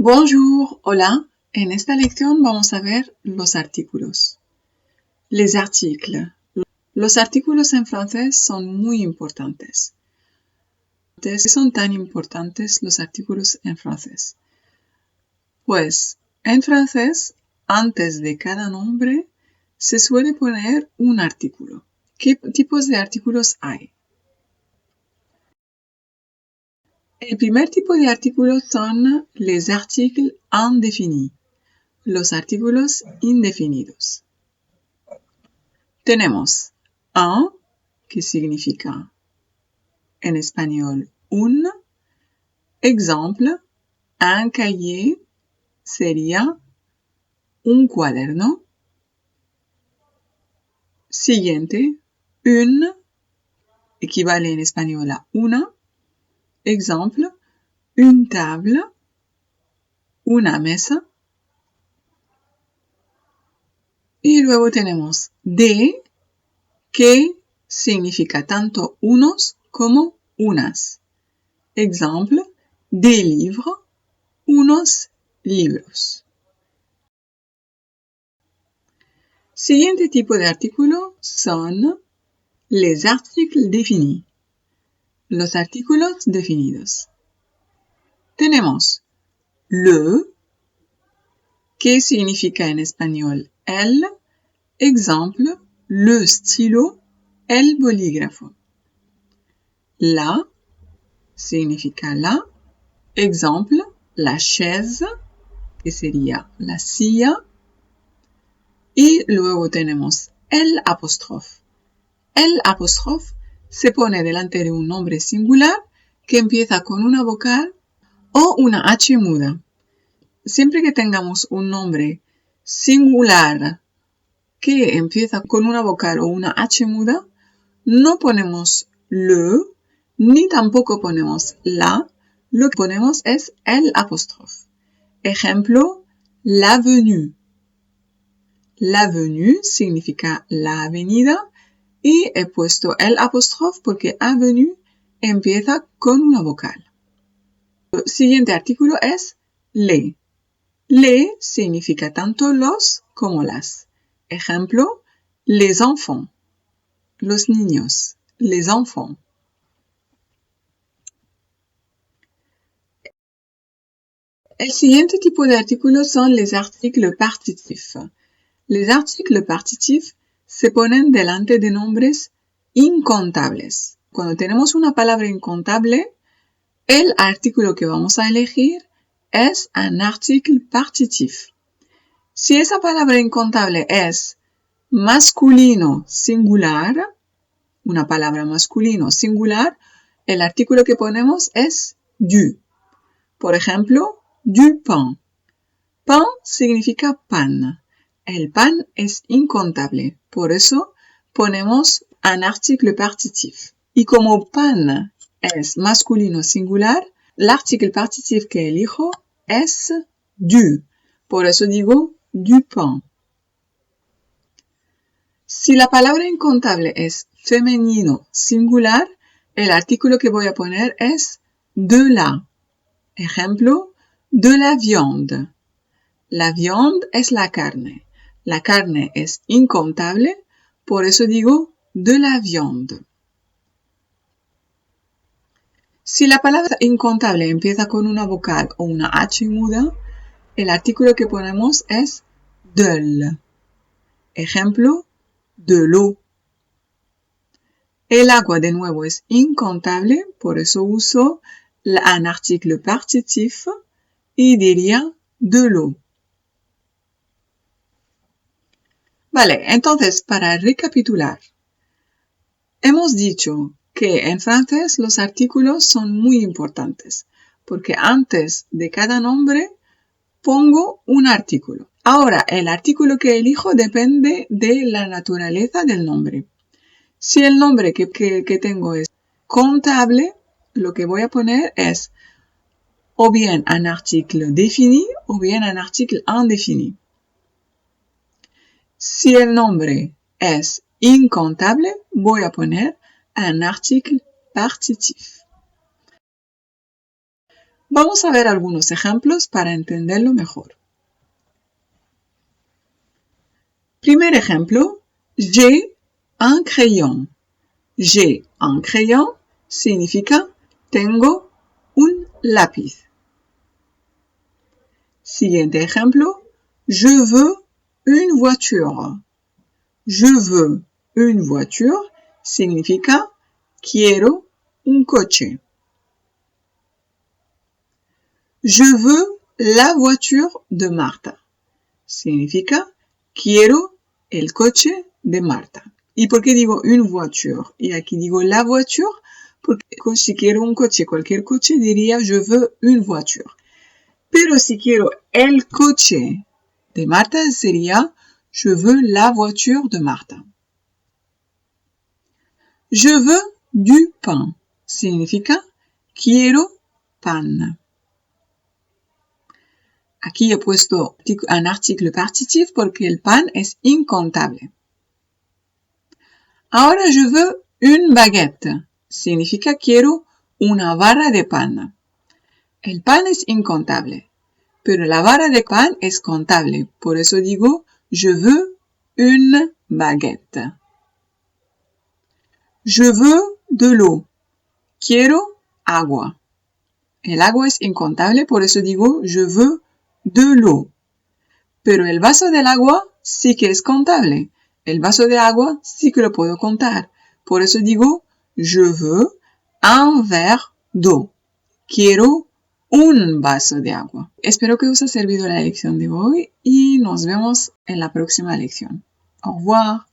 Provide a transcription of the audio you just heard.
Bonjour, hola. En esta lección vamos a ver los artículos. Les articles. Los artículos en francés son muy importantes. ¿Por qué son tan importantes los artículos en francés? Pues en francés, antes de cada nombre, se suele poner un artículo. ¿Qué tipos de artículos hay? El primer tipo de artículos son les articles indéfinis, los artículos indefinidos. Tenemos un, que significa en español un. Ejemplo, un cahier sería un cuaderno. Siguiente, une, equivale en español a una. Ejemplo, une table, una mesa. Y luego tenemos des, que significa tanto unos como unas. Ejemplo, des livres, unos libros. Siguiente tipo de artículo son les articles définis, los artículos definidos. Tenemos le, que significa en español el. Ejemplo, le stylo, el bolígrafo. La significa la. Ejemplo, la chaise, que sería la silla. Y luego tenemos el apóstrofe. El apóstrofe se pone delante de un nombre singular que empieza con una vocal o una H muda. Siempre que tengamos un nombre singular que empieza con una vocal o una H muda, no ponemos le, ni tampoco ponemos la. Lo que ponemos es el apóstrofe. Ejemplo, l'avenue. L'avenue significa la avenida y he puesto el apóstrofe porque avenue empieza con una vocal. El siguiente artículo es les. Les significa tanto los como las. Ejemplo, les enfants. Los niños, les enfants. El siguiente tipo de artículos son les articles partitifs. Les articles partitifs se ponen delante de nombres incontables. Cuando tenemos una palabra incontable, el artículo que vamos a elegir es un article partitif. Si esa palabra incontable es masculino singular, una palabra masculino singular, el artículo que ponemos es du. Por ejemplo, du pain. Pain significa pan. El pan es incontable, por eso ponemos un article partitif. Y como pan es masculino singular, el article partitif que elijo es du. Por eso digo du pain. Si la palabra incontable es femenino singular, el artículo que voy a poner es de la. Ejemplo, de la viande. La viande es la carne. La carne es incontable, por eso digo de la viande. Si la palabra incontable empieza con una vocal o una H muda, el artículo que ponemos es del. Ejemplo, de l'eau. El agua de nuevo es incontable, por eso uso un article partitif y diría de l'eau. Vale, entonces, para recapitular, hemos dicho que en francés los artículos son muy importantes, porque antes de cada nombre pongo un artículo. Ahora, el artículo que elijo depende de la naturaleza del nombre. Si el nombre que tengo es contable, lo que voy a poner es o bien un article défini o bien un article indéfini. Si el nombre es incontable, voy a poner un article partitif. Vamos a ver algunos ejemplos para entenderlo mejor. Primer ejemplo, j'ai un crayon. J'ai un crayon significa tengo un lápiz. Siguiente ejemplo, je veux une voiture. Je veux une voiture significa quiero un coche. Je veux la voiture de Marta. Significa quiero el coche de Marta. ¿Y por qué digo une voiture? Y aquí digo la voiture, porque si quiero un coche, cualquier coche, diría je veux une voiture. Pero si quiero el coche de Marta, sería je veux la voiture de Marta. Je veux du pain. Significa quiero pan. Aquí he puesto un artículo partitif porque el pan es incontable. Ahora je veux une baguette. Significa quiero una barra de pan. El pan es incontable, pero la barra de pan es contable. Por eso digo je veux une baguette. Je veux de l'eau. Quiero agua. El agua es incontable, por eso digo je veux de l'eau. Pero el vaso del agua sí que es contable. El vaso de agua sí que lo puedo contar. Por eso digo je veux un verre d'eau. Quiero un vaso de agua. Espero que os haya servido la lección de hoy y nos vemos en la próxima lección. Au revoir.